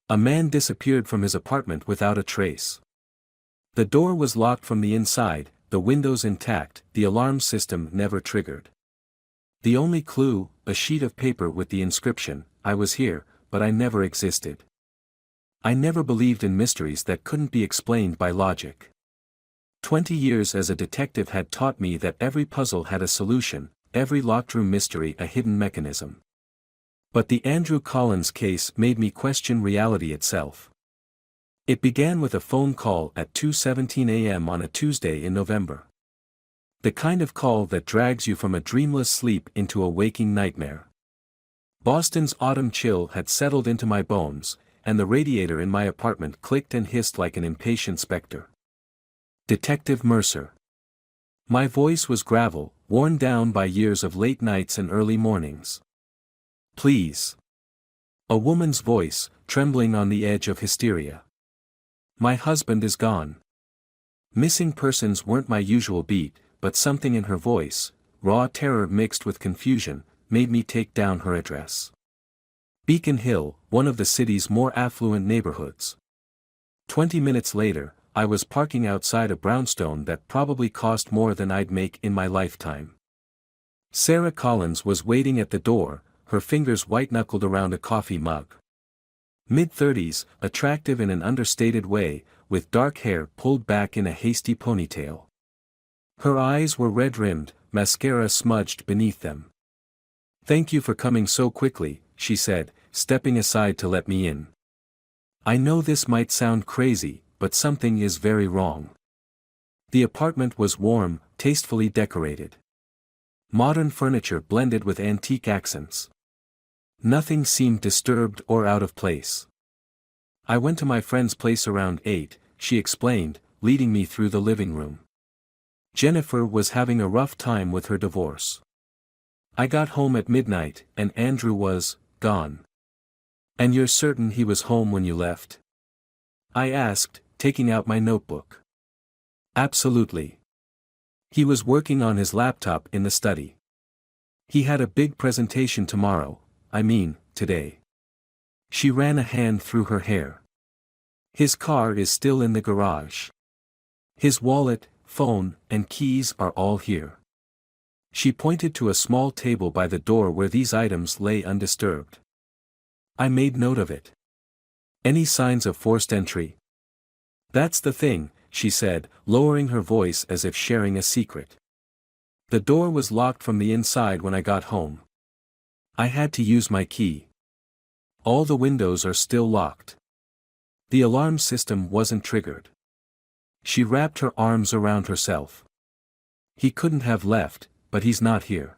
A man disappeared from his apartment without a trace. The door was locked from the inside, the windows intact, the alarm system never triggered. The only clue, a sheet of paper with the inscription, "I was here, but I never existed." I never believed in mysteries that couldn't be explained by logic. 20 years as a detective had taught me that every puzzle had a solution, every locked room mystery a hidden mechanism. But the Andrew Collins case made me question reality itself. It began with a phone call at 2:17 a.m. on a Tuesday in November. The kind of call that drags you from a dreamless sleep into a waking nightmare. Boston's autumn chill had settled into my bones, and the radiator in my apartment clicked and hissed like an impatient specter. Detective Mercer. My voice was gravel, worn down by years of late nights and early mornings. "Please." A woman's voice, trembling on the edge of hysteria. "My husband is gone." Missing persons weren't my usual beat, but something in her voice, raw terror mixed with confusion, made me take down her address. Beacon Hill, one of the city's more affluent neighborhoods. 20 minutes later, I was parking outside a brownstone that probably cost more than I'd make in my lifetime. Sarah Collins was waiting at the door, her fingers white-knuckled around a coffee mug. Mid-30s, attractive in an understated way, with dark hair pulled back in a hasty ponytail. Her eyes were red-rimmed, mascara smudged beneath them. "Thank you for coming so quickly," she said, stepping aside to let me in. "I know this might sound crazy, but something is very wrong." The apartment was warm, tastefully decorated. Modern furniture blended with antique accents. Nothing seemed disturbed or out of place. "I went to my friend's place around 8, she explained, leading me through the living room. "Jennifer was having a rough time with her divorce. I got home at midnight, and Andrew was gone." "And you're certain he was home when you left?" I asked, taking out my notebook. "Absolutely. He was working on his laptop in the study. He had a big presentation tomorrow, today." She ran a hand through her hair. "His car is still in the garage. His wallet, phone, and keys are all here." She pointed to a small table by the door where these items lay undisturbed. I made note of it. "Any signs of forced entry?" "That's the thing," she said, lowering her voice as if sharing a secret. "The door was locked from the inside when I got home. I had to use my key. All the windows are still locked. The alarm system wasn't triggered." She wrapped her arms around herself. "He couldn't have left, but he's not here."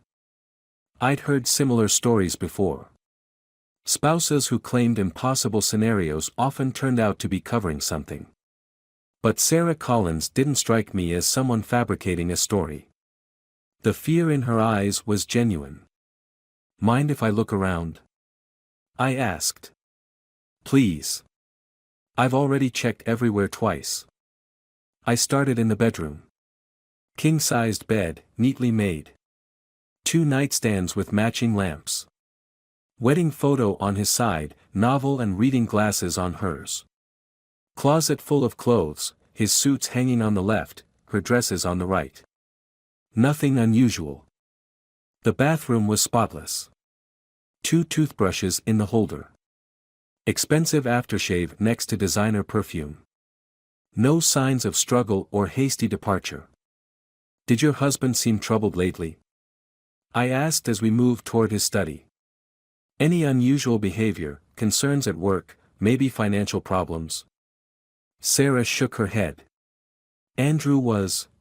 I'd heard similar stories before. Spouses who claimed impossible scenarios often turned out to be covering something. But Sarah Collins didn't strike me as someone fabricating a story. The fear in her eyes was genuine. "Mind if I look around?" I asked. "Please. I've already checked everywhere twice." I started in the bedroom. King-sized bed, neatly made. 2 nightstands with matching lamps. Wedding photo on his side, novel and reading glasses on hers. Closet full of clothes, his suits hanging on the left, her dresses on the right. Nothing unusual. The bathroom was spotless. 2 toothbrushes in the holder. Expensive aftershave next to designer perfume. No signs of struggle or hasty departure. "Did your husband seem troubled lately?" I asked as we moved toward his study. "Any unusual behavior, concerns at work, maybe financial problems?" Sarah shook her head. "Andrew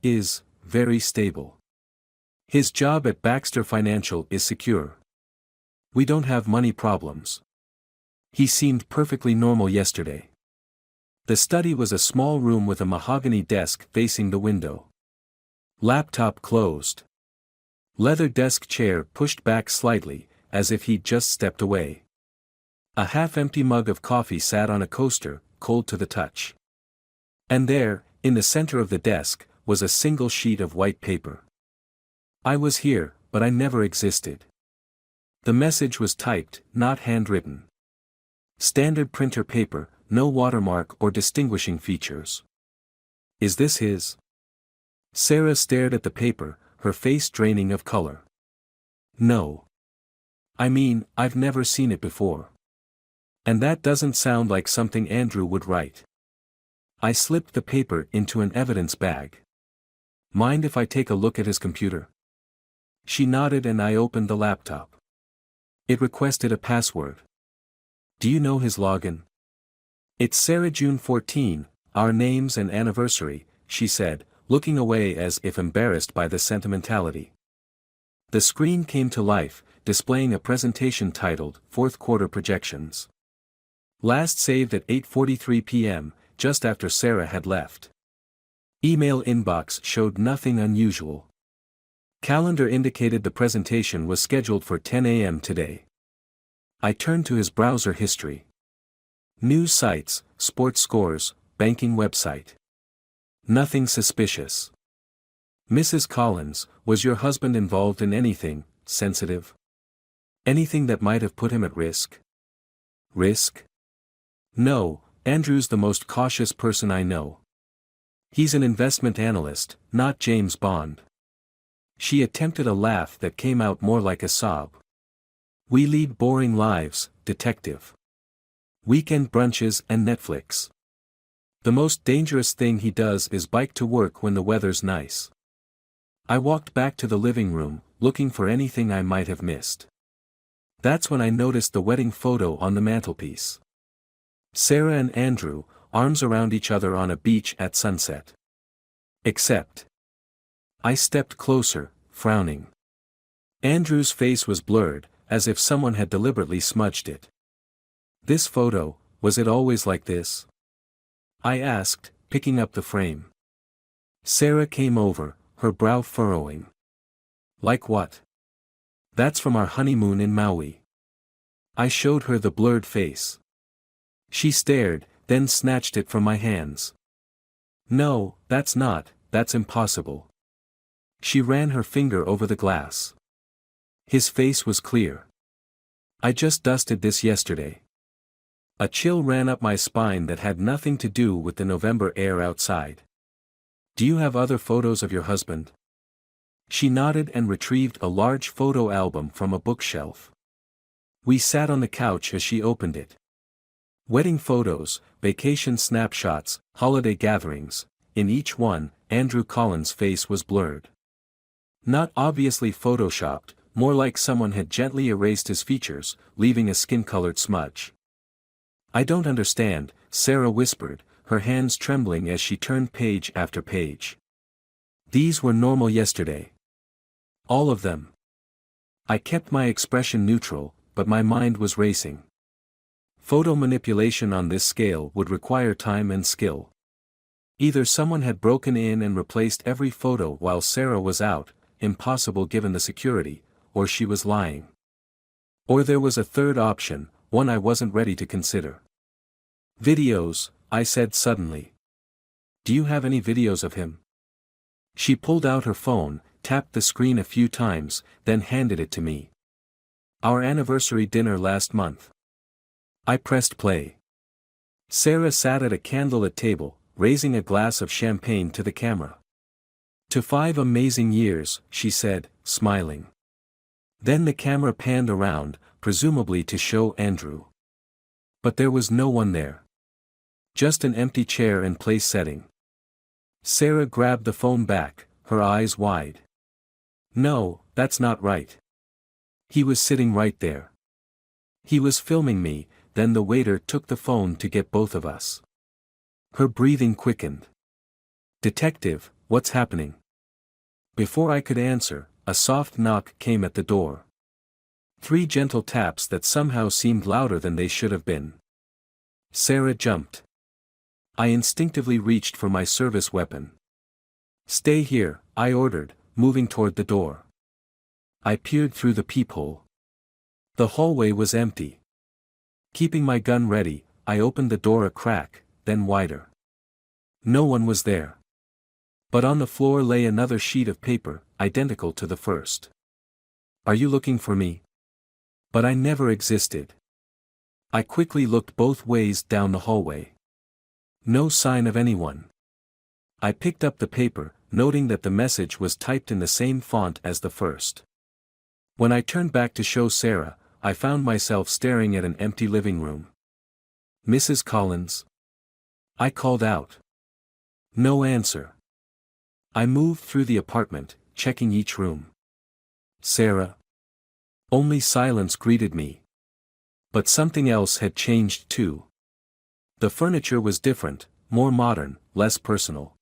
is very stable. His job at Baxter Financial is secure. We don't have money problems. He seemed perfectly normal yesterday." The study was a small room with a mahogany desk facing the window. Laptop closed. Leather desk chair pushed back slightly, as if he'd just stepped away. A half-empty mug of coffee sat on a coaster, cold to the touch. And there, in the center of the desk, was a single sheet of white paper. "I was here, but I never existed." The message was typed, not handwritten. Standard printer paper, no watermark or distinguishing features. Is this his? Sarah stared at the paper, her face draining of color. No. I mean, I've never seen it before. And that doesn't sound like something Andrew would write. I slipped the paper into an evidence bag. Mind if I take a look at his computer? She nodded and I opened the laptop. It requested a password. Do you know his login? It's Sarah June 14, our names and anniversary, she said, looking away as if embarrassed by the sentimentality. The screen came to life, displaying a presentation titled Fourth Quarter Projections. Last saved at 8:43 p.m., just after Sarah had left. Email inbox showed nothing unusual. Calendar indicated the presentation was scheduled for 10 a.m. today. I turned to his browser history. News sites, sports scores, banking website. Nothing suspicious. Mrs. Collins, was your husband involved in anything sensitive? Anything that might have put him at risk? Risk? No, Andrew's the most cautious person I know. He's an investment analyst, not James Bond. She attempted a laugh that came out more like a sob. We lead boring lives, detective. Weekend brunches and Netflix. The most dangerous thing he does is bike to work when the weather's nice. I walked back to the living room, looking for anything I might have missed. That's when I noticed the wedding photo on the mantelpiece. Sarah and Andrew, arms around each other on a beach at sunset. Except. I stepped closer, frowning. Andrew's face was blurred, as if someone had deliberately smudged it. This photo, was it always like this? I asked, picking up the frame. Sarah came over, her brow furrowing. Like what? That's from our honeymoon in Maui. I showed her the blurred face. She stared, then snatched it from my hands. No, that's impossible. She ran her finger over the glass. His face was clear. I just dusted this yesterday. A chill ran up my spine that had nothing to do with the November air outside. Do you have other photos of your husband? She nodded and retrieved a large photo album from a bookshelf. We sat on the couch as she opened it. Wedding photos, vacation snapshots, holiday gatherings, in each one, Andrew Collins' face was blurred. Not obviously photoshopped, more like someone had gently erased his features, leaving a skin-colored smudge. I don't understand, Sarah whispered, her hands trembling as she turned page after page. These were normal yesterday. All of them. I kept my expression neutral, but my mind was racing. Photo manipulation on this scale would require time and skill. Either someone had broken in and replaced every photo while Sarah was out, impossible given the security, or she was lying. Or there was a third option, one I wasn't ready to consider. Videos, I said suddenly. Do you have any videos of him? She pulled out her phone, tapped the screen a few times, then handed it to me. Our anniversary dinner last month. I pressed play. Sarah sat at a candlelit table, raising a glass of champagne to the camera. To 5 amazing years, she said, smiling. Then the camera panned around, presumably to show Andrew. But there was no one there. Just an empty chair and place setting. Sarah grabbed the phone back, her eyes wide. No, that's not right. He was sitting right there. He was filming me, then the waiter took the phone to get both of us. Her breathing quickened. Detective, what's happening? Before I could answer, a soft knock came at the door. 3 gentle taps that somehow seemed louder than they should have been. Sarah jumped. I instinctively reached for my service weapon. Stay here, I ordered, moving toward the door. I peered through the peephole. The hallway was empty. Keeping my gun ready, I opened the door a crack, then wider. No one was there. But on the floor lay another sheet of paper, identical to the first. Are you looking for me? But I never existed. I quickly looked both ways down the hallway. No sign of anyone. I picked up the paper, noting that the message was typed in the same font as the first. When I turned back to show Sarah, I found myself staring at an empty living room. "Mrs. Collins?" I called out. No answer. I moved through the apartment, checking each room. "Sarah?" Only silence greeted me. But something else had changed too. The furniture was different, more modern, less personal.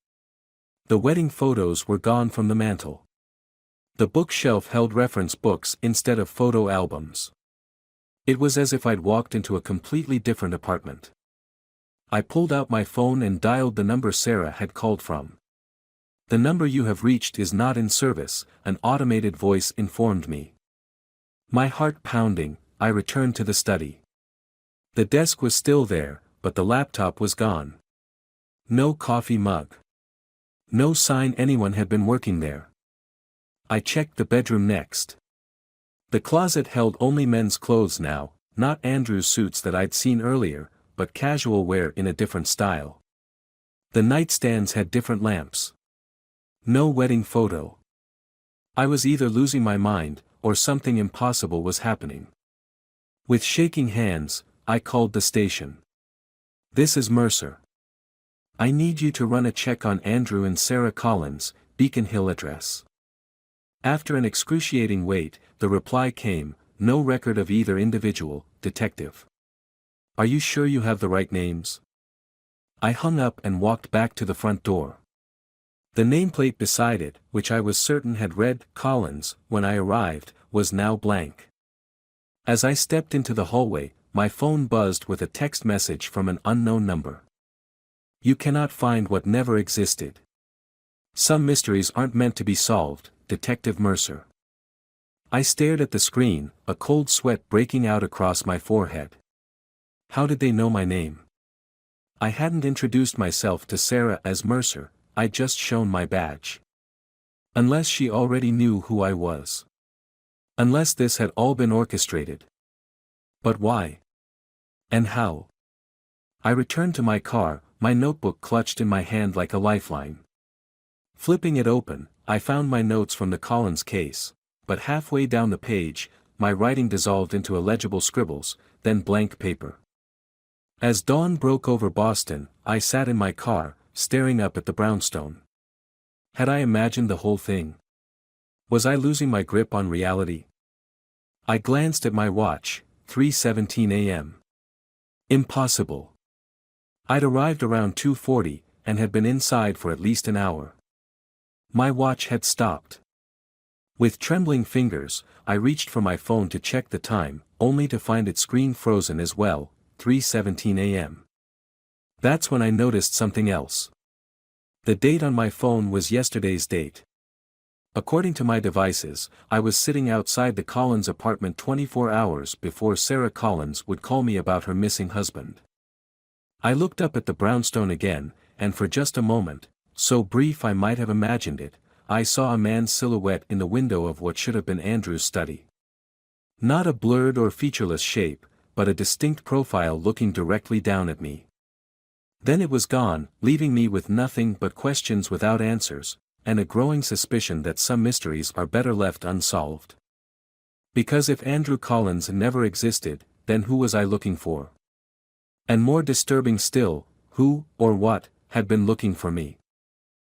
The wedding photos were gone from the mantel. The bookshelf held reference books instead of photo albums. It was as if I'd walked into a completely different apartment. I pulled out my phone and dialed the number Sarah had called from. "The number you have reached is not in service," an automated voice informed me. My heart pounding, I returned to the study. The desk was still there, but the laptop was gone. No coffee mug. No sign anyone had been working there. I checked the bedroom next. The closet held only men's clothes now, not Andrew's suits that I'd seen earlier, but casual wear in a different style. The nightstands had different lamps. No wedding photo. I was either losing my mind, or something impossible was happening. With shaking hands, I called the station. "This is Mercer. I need you to run a check on Andrew and Sarah Collins, Beacon Hill address." After an excruciating wait, the reply came, "No record of either individual, detective. Are you sure you have the right names?" I hung up and walked back to the front door. The nameplate beside it, which I was certain had read Collins when I arrived, was now blank. As I stepped into the hallway, my phone buzzed with a text message from an unknown number. "You cannot find what never existed. Some mysteries aren't meant to be solved, Detective Mercer." I stared at the screen, a cold sweat breaking out across my forehead. How did they know my name? I hadn't introduced myself to Sarah as Mercer, I'd just shown my badge. Unless she already knew who I was. Unless this had all been orchestrated. But why? And how? I returned to my car, my notebook clutched in my hand like a lifeline. Flipping it open, I found my notes from the Collins case, but halfway down the page, my writing dissolved into illegible scribbles, then blank paper. As dawn broke over Boston, I sat in my car, staring up at the brownstone. Had I imagined the whole thing? Was I losing my grip on reality? I glanced at my watch, 3:17 a.m. Impossible. I'd arrived around 2:40, and had been inside for at least an hour. My watch had stopped. With trembling fingers, I reached for my phone to check the time, only to find its screen frozen as well, 3:17 a.m. That's when I noticed something else. The date on my phone was yesterday's date. According to my devices, I was sitting outside the Collins apartment 24 hours before Sarah Collins would call me about her missing husband. I looked up at the brownstone again, and for just a moment, so brief I might have imagined it, I saw a man's silhouette in the window of what should have been Andrew's study. Not a blurred or featureless shape, but a distinct profile looking directly down at me. Then it was gone, leaving me with nothing but questions without answers, and a growing suspicion that some mysteries are better left unsolved. Because if Andrew Collins never existed, then who was I looking for? And more disturbing still, who, or what, had been looking for me?